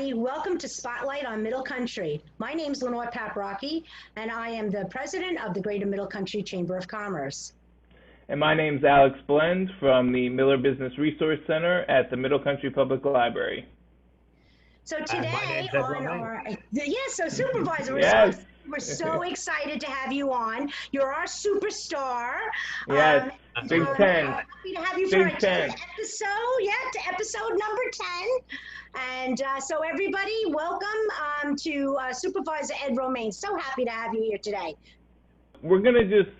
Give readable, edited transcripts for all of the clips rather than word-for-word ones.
everybody. Welcome to Spotlight on Middle Country. My name is Lenore Paprocki, and I am the president of the Greater Middle Country Chamber of Commerce. And my name's Alex Blend from the Miller Business Resource Center at the Middle Country Public Library. So today so Supervisor, Yes. we're so excited to have you on. You're our superstar. Yes, Big Ten. Happy to have you Big for Ten. to episode number 10. And so everybody, welcome to Supervisor Ed Romaine. So happy to have you here today. We're going to just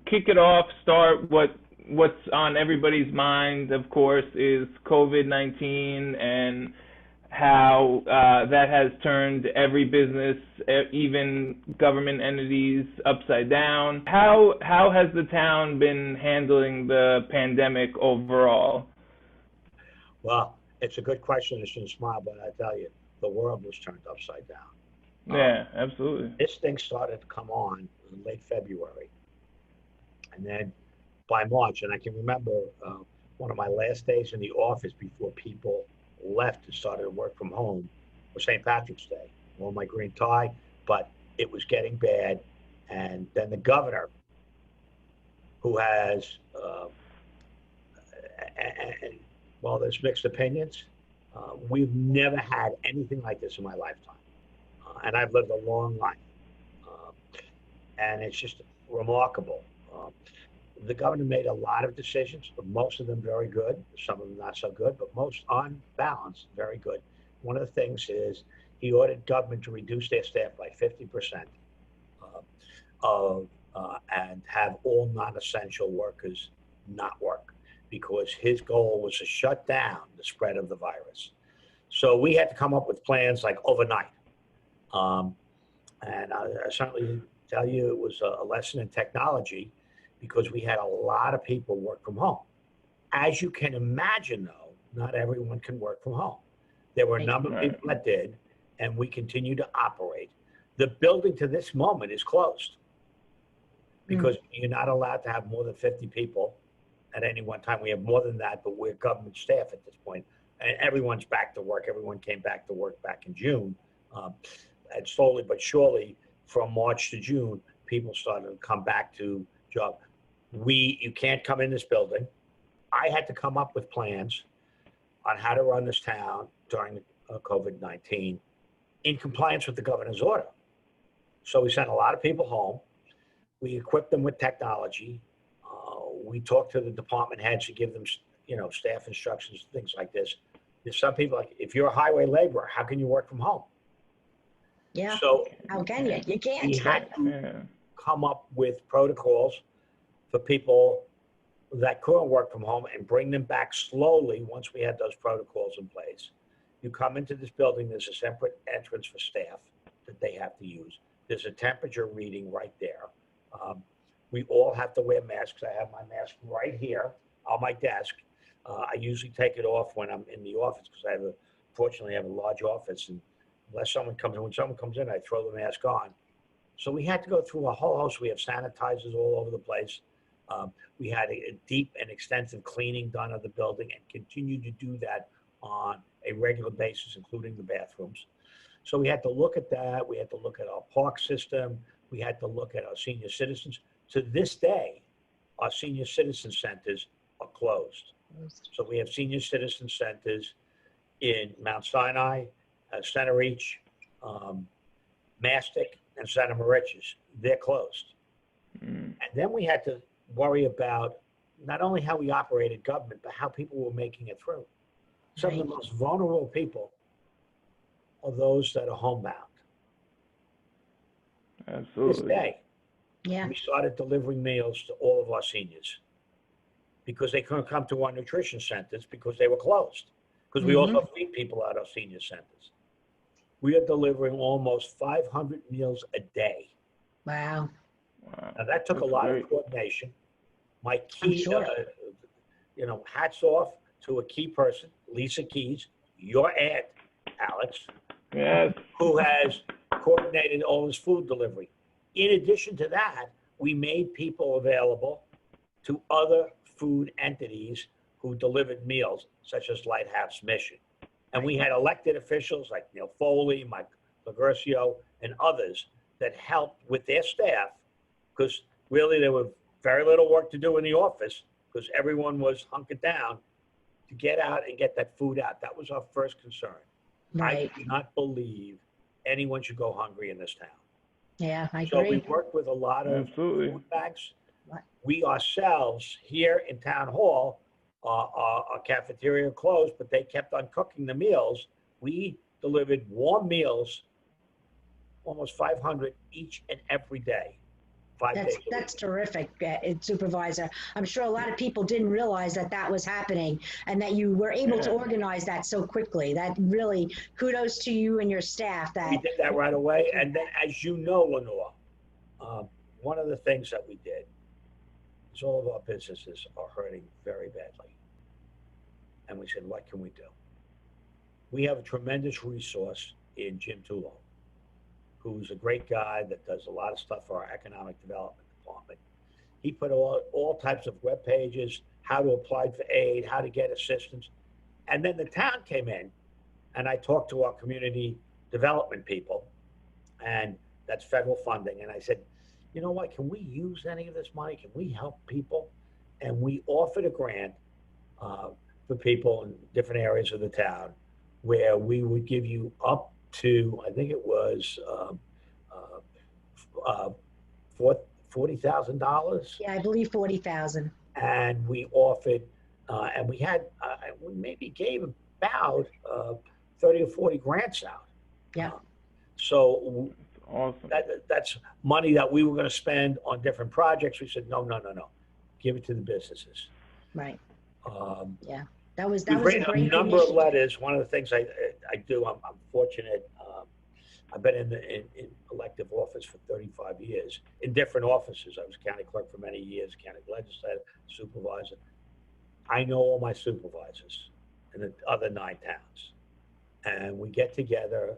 kick it off, start what's on everybody's mind, of course, is COVID-19 and how that has turned every business, even government entities, upside down. How has the town been handling the pandemic overall? Well, it's a good question. It's a smile, but I tell you, the world was turned upside down. Yeah, absolutely. This thing started to come on in late February. And then by March, and I can remember one of my last days in the office before people left and started to work from home was St. Patrick's Day. I wore my green tie, but it was getting bad. And then the governor, who has, well, there's mixed opinions. We've never had anything like this in my lifetime. And I've lived a long life. And it's just remarkable. The governor made a lot of decisions, but most of them very good, some of them not so good, but most on balance, very good. One of the things is he ordered government to reduce their staff by 50% and have all non-essential workers not work, because his goal was to shut down the spread of the virus. So we had to come up with plans like overnight. And I certainly tell you it was a lesson in technology, because we had a lot of people work from home. As you can imagine, though, not everyone can work from home. There were a number of people that did, and we continue to operate. The building to this moment is closed because you're not allowed to have more than 50 people at any one time. We have more than that, but we're government staff at this point. And everyone's back to work. Everyone came back to work back in June. And slowly but surely, from March to June, people started to come back to job. You can't come in this building. I had to come up with plans on how to run this town during COVID-19 in compliance with the governor's order. So we sent a lot of people home. We equipped them with technology. We talked to the department heads to give them, staff instructions, things like this. There's some people like, if you're a highway laborer, how can you work from home? Yeah. So how can you? You can't. We had to come up with protocols for people that couldn't work from home and bring them back slowly once we had those protocols in place. You come into this building, there's a separate entrance for staff that they have to use. There's a temperature reading right there. We all have to wear masks. I have my mask right here on my desk. I usually take it off when I'm in the office because fortunately I have a large office, and when someone comes in, I throw the mask on. So we had to go through a whole host. We have sanitizers all over the place. We had a deep and extensive cleaning done of the building and continue to do that on a regular basis, including the bathrooms. So we had to look at that. We had to look at our park system. We had to look at our senior citizens. To this day, our senior citizen centers are closed. So we have senior citizen centers in Mount Sinai, Center Reach, Mastic, and Santa Mauritius. They're closed. And then we had to worry about not only how we operated government, but how people were making it through. Some of the most vulnerable people are those that are homebound. Absolutely. This day, we started delivering meals to all of our seniors because they couldn't come to our nutrition centers because they were closed. Because we also feed people at our senior centers. We are delivering almost 500 meals a day. Wow. Now that took a lot of coordination. My key, hats off to a key person, Lisa Keys, your aunt, Alex, who has coordinated all this food delivery. In addition to that, we made people available to other food entities who delivered meals, such as Lighthouse Mission. And we had elected officials like Neil Foley, Mike Lagercio, and others that helped with their staff, because really there was very little work to do in the office because everyone was hunkered down to get out and get that food out. That was our first concern. Right. I do not believe anyone should go hungry in this town. Yeah, I So we agree. worked with a lot of Absolutely. food banks. Right. We ourselves here in Town Hall, our cafeteria closed, but they kept on cooking the meals. We delivered warm meals, almost 500 each and every day. 5 days a week. That's terrific, Supervisor. I'm sure a lot of people didn't realize that that was happening and that you were able to organize that so quickly. That really, kudos to you and your staff. We did that right away. And then, as you know, Lenore, one of the things that we did is all of our businesses are hurting very badly. And we said, what can we do? We have a tremendous resource in Jim Tulo, who's a great guy that does a lot of stuff for our economic development department. He put all types of web pages, how to apply for aid, how to get assistance. And then the town came in, and I talked to our community development people, and that's federal funding. And I said, you know what, can we use any of this money? Can we help people? And we offered a grant for people in different areas of the town where we would give you up to, I think it was $40,000. Yeah, I believe 40,000. And we offered, and we had, we maybe gave about 30 or 40 grants out. Yeah. So Awesome. that's money that we were going to spend on different projects. We said, no, give it to the businesses. Right. Yeah. That was We've a written great a number of initiative. letters. One of the things I do, I'm fortunate. I've been in elective office for 35 years in different offices. I was county clerk for many years, county legislator, supervisor. I know all my supervisors in the other 9 towns. And we get together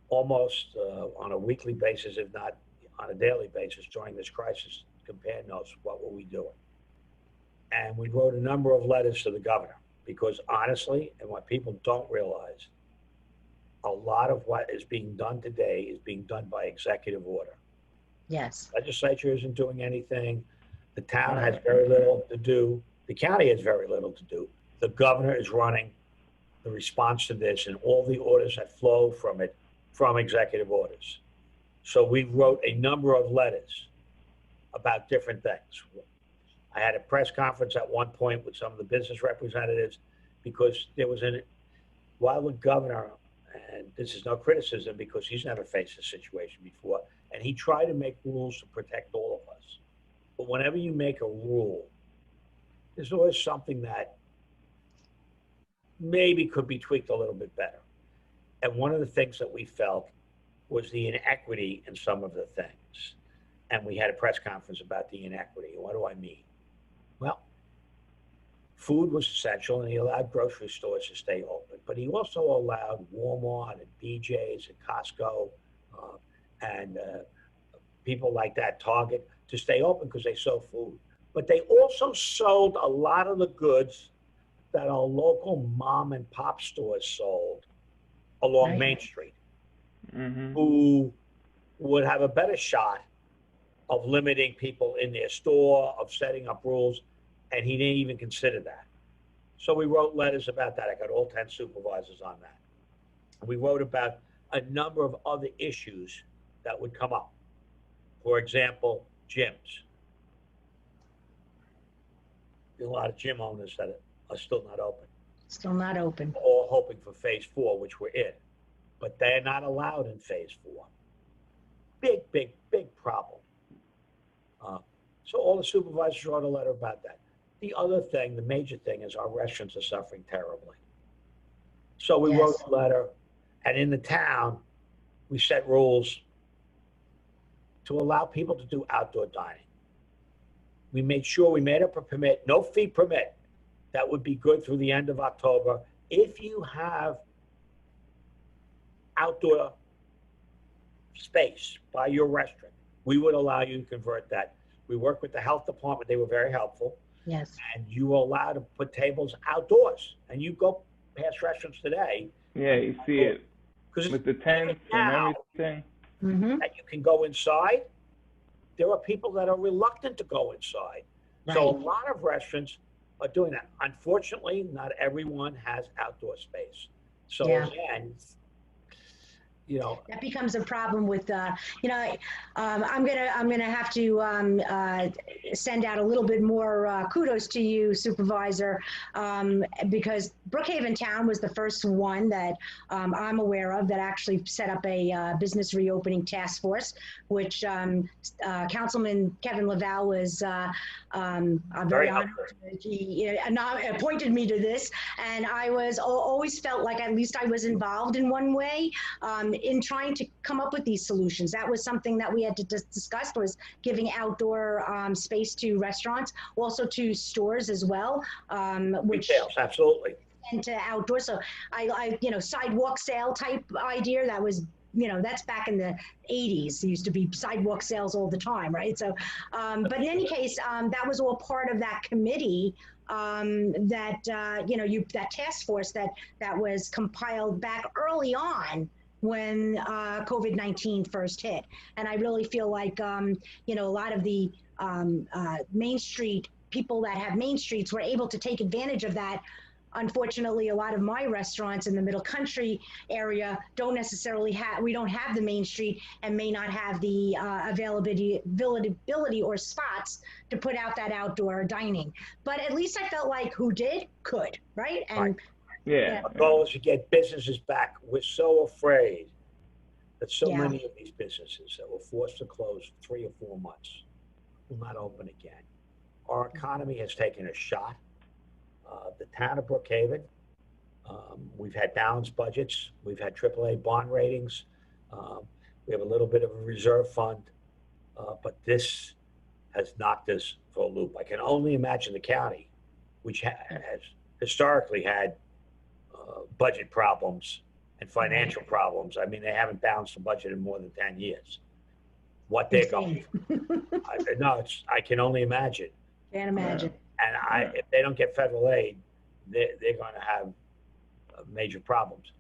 almost on a weekly basis, if not on a daily basis during this crisis, compare notes, what were we doing? And we wrote a number of letters to the governor because honestly, and what people don't realize, a lot of what is being done today is being done by executive order. Yes. Legislature isn't doing anything. The town has very little to do. The county has very little to do. The governor is running the response to this and all the orders that flow from it, from executive orders. So we wrote a number of letters about different things. I had a press conference at one point with some of the business representatives because there was while the governor, and this is no criticism because he's never faced this situation before, and he tried to make rules to protect all of us. But whenever you make a rule, there's always something that maybe could be tweaked a little bit better. And one of the things that we felt was the inequity in some of the things. And we had a press conference about the inequity. What do I mean? Well, food was essential, and he allowed grocery stores to stay open. But he also allowed Walmart and BJ's and Costco and people like that, Target, to stay open because they sold food. But they also sold a lot of the goods that our local mom and pop stores sold along Main Street, who would have a better shot of limiting people in their store, of setting up rules, and he didn't even consider that. So we wrote letters about that. I got all 10 supervisors on that. We wrote about a number of other issues that would come up. For example, gyms. There are a lot of gym owners that are still not open. Still not open. All hoping for phase 4, which we're in. But they're not allowed in phase 4. Big problem. So all the supervisors wrote a letter about that. The other thing, the major thing, is our restaurants are suffering terribly. So we wrote a letter, and in the town, we set rules to allow people to do outdoor dining. We made sure we made up a permit, no fee permit, that would be good through the end of October. If you have outdoor space by your restaurant, we would allow you to convert that. We worked with the health department. They were very helpful. Yes. And you were allowed to put tables outdoors. And you go past restaurants today. Yeah, you see it Because with the tents and everything. Mm-hmm. that you can go inside, there are people that are reluctant to go inside. So a Right. lot of restaurants are doing that. Unfortunately, not everyone has outdoor space. So Yeah. again, That becomes a problem with, I'm gonna have to send out a little bit more kudos to you, Supervisor, because Brookhaven Town was the first one that I'm aware of that actually set up a business reopening task force, which Councilman Kevin Laval was very honored. He appointed me to this, and I was always felt like at least I was involved in one way. In trying to come up with these solutions. That was something that we had to discuss, was giving outdoor space to restaurants, also to stores as well, which retails, absolutely. into outdoors. So sidewalk sale type idea that was, that's back in the 80s. There used to be sidewalk sales all the time, right? So, but in any case, that was all part of that committee that task force that was compiled back early on when COVID-19 first hit. And I really feel like, a lot of the Main Street people that have Main Streets were able to take advantage of that. Unfortunately, a lot of my restaurants in the middle country area don't necessarily we don't have the Main Street and may not have the availability or spots to put out that outdoor dining. But at least I felt like who did, could, right? And Right. Yeah. Our goal is to get businesses back. We're so afraid that so Yeah. many of these businesses that were forced to close 3 or 4 months will not open again. Our economy has taken a shot. The town of Brookhaven, we've had balanced budgets. We've had AAA bond ratings. We have a little bit of a reserve fund, but this has knocked us for a loop. I can only imagine the county, which has historically had budget problems and financial problems. I mean, they haven't balanced the budget in more than 10 years. What they're going through. I can only imagine. Can't imagine. And if they don't get federal aid, they're going to have major problems.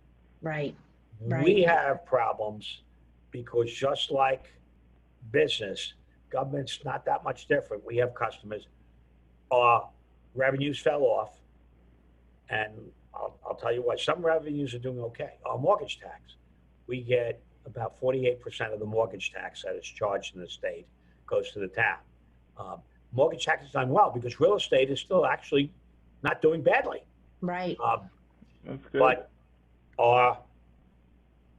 Right. We have problems because just like business, government's not that much different. We have customers. Our revenues fell off, and I'll tell you what, some revenues are doing okay. Our mortgage tax, we get about 48% of the mortgage tax that is charged in the state goes to the town. Mortgage tax is done well because real estate is still actually not doing badly. Right. That's good. But our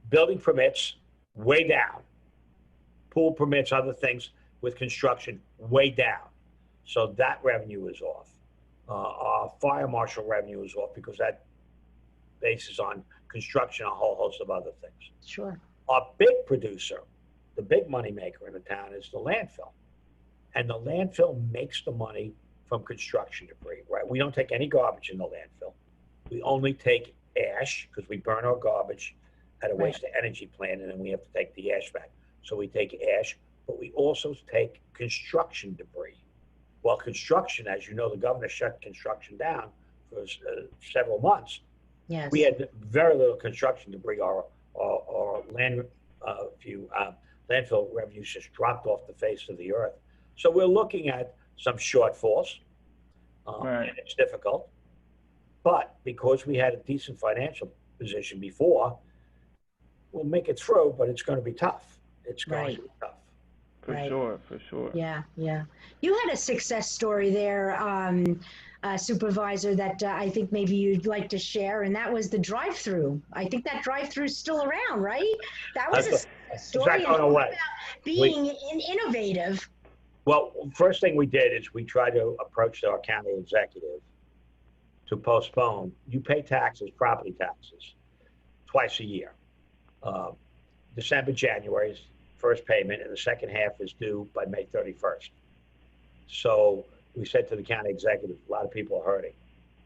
building permits way down, pool permits, other things with construction way down. So that revenue is off. Our fire marshal revenue is off because that bases on construction, a whole host of other things. Sure. Our big producer, the big money maker in the town, is the landfill. And the landfill makes the money from construction debris, right? We don't take any garbage in the landfill. We only take ash because we burn our garbage at a waste to energy plant, and then we have to take the ash back. So we take ash, but we also take construction debris. Well, construction, as you know, the governor shut construction down for several months. Yes. We had very little construction debris. Our landfill revenues just dropped off the face of the earth. So we're looking at some shortfalls, and it's difficult. But because we had a decent financial position before, we'll make it through, but it's going to be tough. It's going to be tough. For sure. Yeah. You had a success story there, Supervisor, that I think maybe you'd like to share, and that was the drive-through. I think that drive-through is still around, right? That was a success story. About being innovative. Well, first thing we did is we tried to approach our county executive to postpone. You pay taxes, property taxes, twice a year. December, January is first payment, and the second half is due by May 31st. So we said to the county executive, a lot of people are hurting.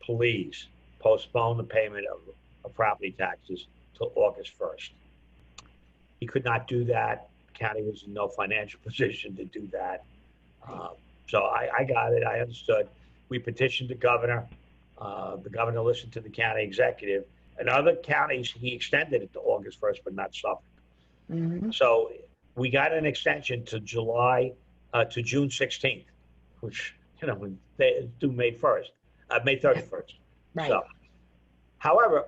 Please postpone the payment of property taxes till August 1st. He could not do that. The county was in no financial position to do that. So I got it. I understood. We petitioned the governor. The governor listened to the county executive. In other counties, he extended it to August 1st, but not Suffolk. Mm-hmm. So we got an extension to June 16th, which, they do May 1st, May 31st. Right. So, however,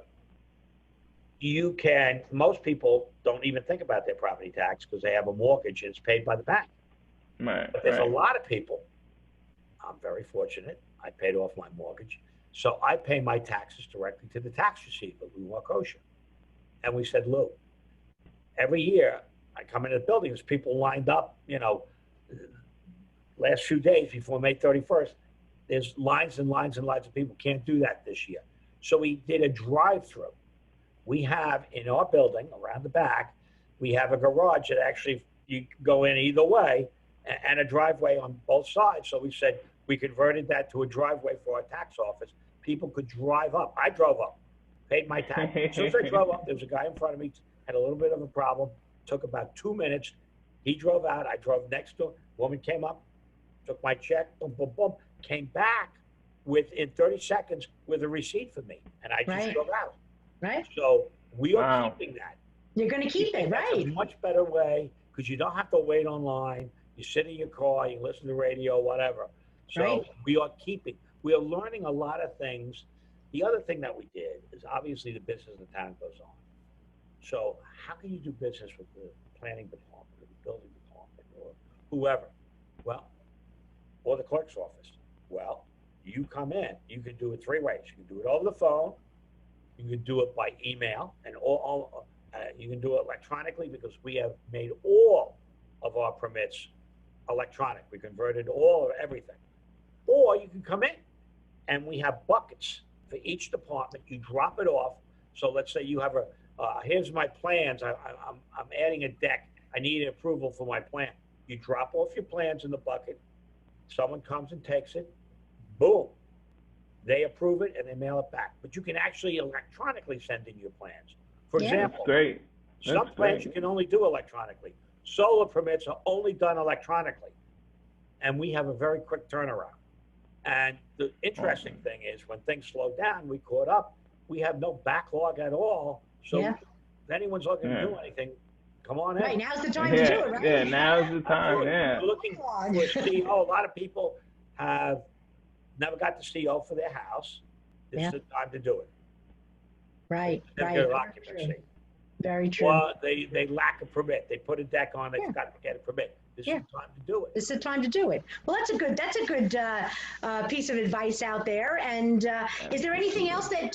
most people don't even think about their property tax because they have a mortgage and it's paid by the bank. Right. But there's a lot of people, I'm very fortunate, I paid off my mortgage. So I pay my taxes directly to the tax receiver, Lou Warkosha. And we said, Lou, every year I come into the building, there's people lined up, last few days before May 31st, there's lines and lines and lines of people. Can't do that this year. So we did a drive-through. We have in our building around the back, we have a garage that actually you go in either way and a driveway on both sides. So we said we converted that to a driveway for our tax office. People could drive up. I drove up, paid my tax. As soon as I drove up, there was a guy in front of me, had a little bit of a problem. Took about 2 minutes. He drove out. I drove next to him. Woman came up, took my check, boom, boom, boom, came back within 30 seconds with a receipt for me. And I just drove out. Right. So we are keeping that. You're going to keep it, right? It's a much better way because you don't have to wait online. You sit in your car, you listen to the radio, whatever. So we are learning a lot of things. The other thing that we did is obviously the business of the town goes on. So how can you do business with the planning department or the building department or whoever? Well, or the clerk's office. Well, you come in, you can do it 3 ways. You can do it over the phone, you can do it by email, and you can do it electronically because we have made all of our permits electronic. We converted all of everything. Or you can come in and we have buckets for each department. You drop it off. So let's say you have here's my plans. I'm adding a deck. I need approval for my plan. You drop off your plans in the bucket. Someone comes and takes it. Boom. They approve it and they mail it back. But you can actually electronically send in your plans. For example, great. Some plans you can only do electronically. Solar permits are only done electronically. And we have a very quick turnaround. And the interesting thing is when things slow down, we caught up. We have no backlog at all. So if anyone's looking to do anything, come on in. Right, now's the time to do it, right? Yeah, now's the time, We're looking for a CO. A lot of people have never got the CO for their house. This is the time to do it. Right, Certificate of occupancy. Very true. Well, they lack a permit. They put a deck on, they forgot to get a permit. This is the time to do it. This is the time to do it. Well, that's a good piece of advice out there. And is there anything else that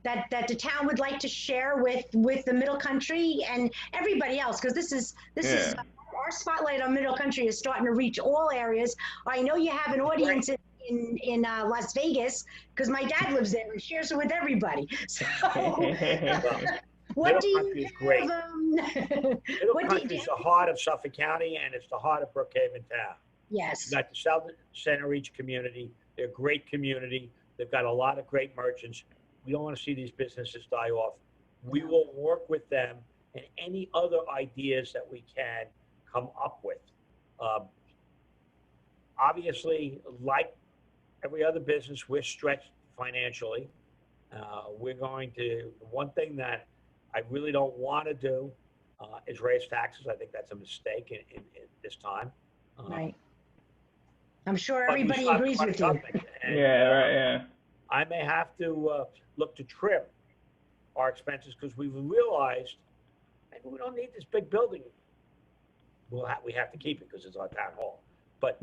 that the town would like to share with the Middle Country and everybody else? Because this is our spotlight on Middle Country is starting to reach all areas. I know you have an audience in Las Vegas because my dad lives there and shares it with everybody. So. What Middle Country is great. Middle Country is the heart of Suffolk County, and it's the heart of Brookhaven town. Yes. You've got the South Center Reach community. They're a great community. They've got a lot of great merchants. We don't want to see these businesses die off. We will work with them and any other ideas that we can come up with. Obviously, like every other business, we're stretched financially. One thing that I really don't want to do is raise taxes. I think that's a mistake in this time. Right. I'm sure everybody agrees with you. And, I may have to look to trim our expenses because we've realized maybe we don't need this big building. We have to keep it because it's our town hall. But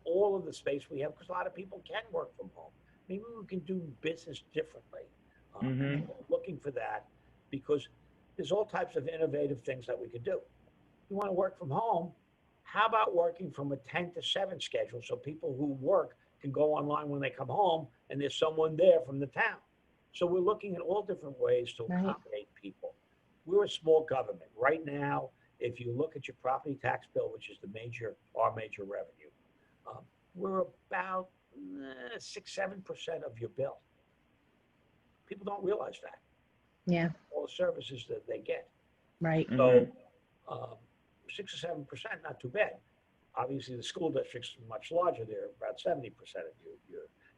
all of the space we have, because a lot of people can work from home. Maybe we can do business differently. We're looking for that. Because there's all types of innovative things that we could do. You want to work from home, how about working from a 10 to 7 schedule so people who work can go online when they come home and there's someone there from the town. So we're looking at all different ways to accommodate people. We're a small government. Right now, if you look at your property tax bill, which is our major revenue, we're about 6-7% of your bill. People don't realize that. Yeah. All the services that they get. Right. So 6 or 7%, not too bad. Obviously, the school district's much larger. They're about 70% of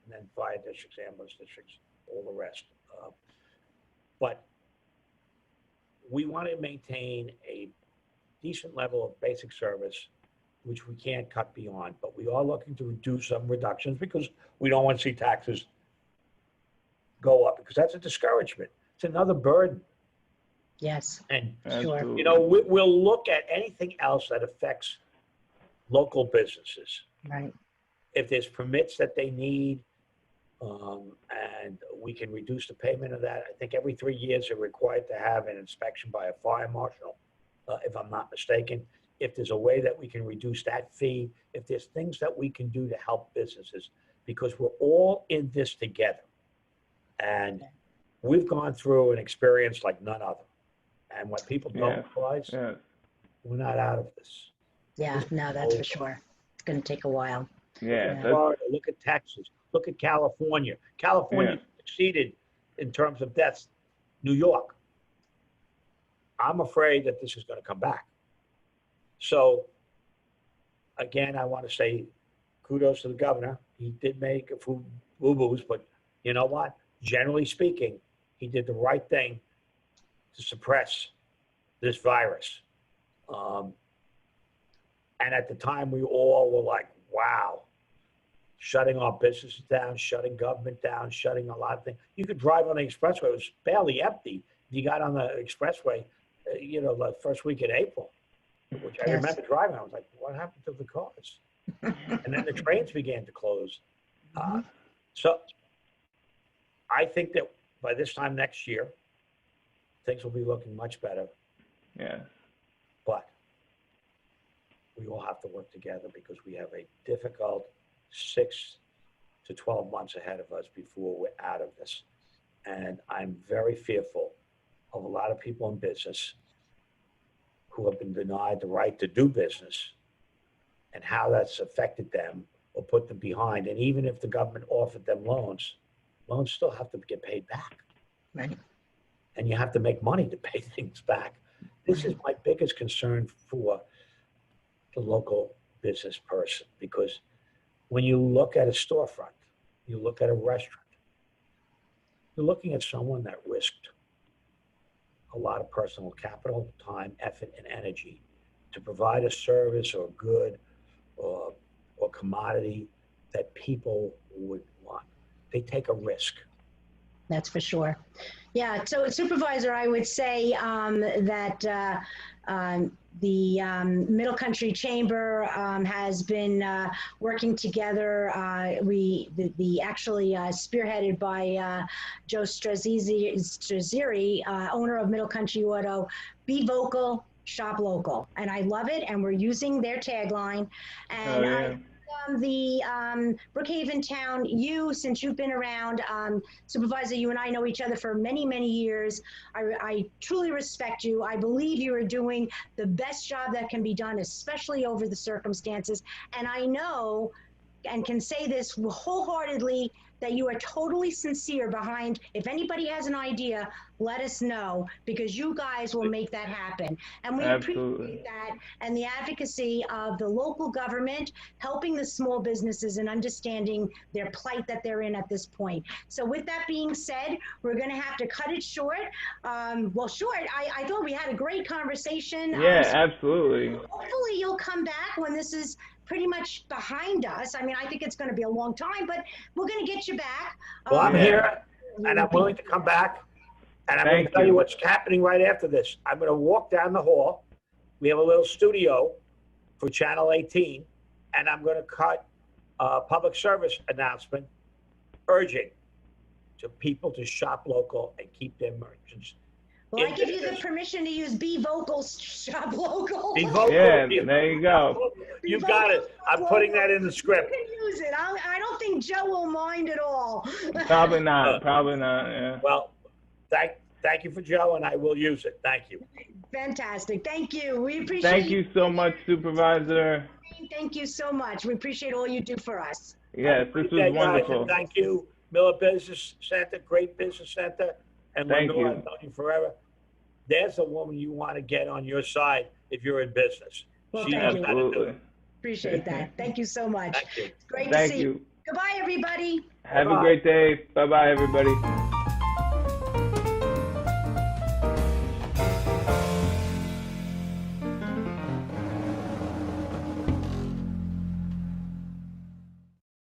and then fire districts, ambulance districts, all the rest. But we want to maintain a decent level of basic service, which we can't cut beyond, but we are looking to do some reductions because we don't want to see taxes go up, because that's a discouragement. It's another burden. Yes, And, sure. you know, we'll look at anything else that affects local businesses. Right. If there's permits that they need, and we can reduce the payment of that. I think every 3 years they're required to have an inspection by a fire marshal, if I'm not mistaken. If there's a way that we can reduce that fee, if there's things that we can do to help businesses, because we're all in this together. And we've gone through an experience like none other. And what people don't realize, we're not out of this. Yeah, no, that's for sure. It's going to take a while. Yeah. Florida, look at Texas, look at California. California exceeded in terms of deaths New York. I'm afraid that this is going to come back. So, again, I want to say kudos to the governor. He did make a few boo-boos, but you know what? Generally speaking, he did the right thing to suppress this virus. And at the time, we all were like, wow, shutting our businesses down, shutting government down, shutting a lot of things. You could drive on the expressway. It was barely empty. If you got on the expressway, you know, the first week in April, which I remember driving. I was like, what happened to the cars? And then the trains began to close. So I think that by this time next year, things will be looking much better. Yeah. But we all have to work together because we have a difficult 6 to 12 months ahead of us before we're out of this. And I'm very fearful of a lot of people in business who have been denied the right to do business and how that's affected them or put them behind. And even if the government offered them loans, loans still have to get paid back. Right. And you have to make money to pay things back. This is my biggest concern for the local business person, because when you look at a storefront, you look at a restaurant, you're looking at someone that risked a lot of personal capital, time, effort, and energy to provide a service or good or commodity that people would want. They take a risk. That's for sure. Yeah. So, Supervisor, I would say that the Middle Country Chamber has been working together. Actually spearheaded by Joe Strazzeri, owner of Middle Country Auto. Be vocal, shop local, and I love it. And we're using their tagline. And the Brookhaven town, since you've been around, Supervisor, you and I know each other for many, many years. I truly respect you. I believe you are doing the best job that can be done, especially over the circumstances. And I know and can say this wholeheartedly, that you are totally sincere behind, if anybody has an idea, let us know, because you guys will make that happen. And we appreciate that, and the advocacy of the local government, helping the small businesses and understanding their plight that they're in at this point. So with that being said, we're gonna have to cut it short. I thought we had a great conversation. Yeah, absolutely. Hopefully you'll come back when this is pretty much behind us. I mean, I think it's going to be a long time, but we're going to get you back. Well, I'm here, and I'm willing to come back, and I'm going to tell you what's happening right after this. I'm going to walk down the hall. We have a little studio for Channel 18, and I'm going to cut a public service announcement urging to people to shop local and keep their merchants. Well, I give you the permission to use Be Vocal, Shop Local. Be vocal. Yeah, there you go. You got it. I'm putting that in the script. You can use it. I don't think Joe will mind at all. Probably not. Probably not. Yeah. Well, thank you for Joe, and I will use it. Thank you. Fantastic. Thank you. We appreciate. Thank you so much, Supervisor. Thank you so much. We appreciate all you do for us. Yes, this was wonderful. Thank you, Miller Business Center, great business center, and Lenore, I've known you forever. There's a woman you want to get on your side if you're in business. Well, she knows how to do it. Appreciate that. Thank you so much. Thank you. It's great to see you. Goodbye, everybody. Have a great day. Bye-bye, everybody.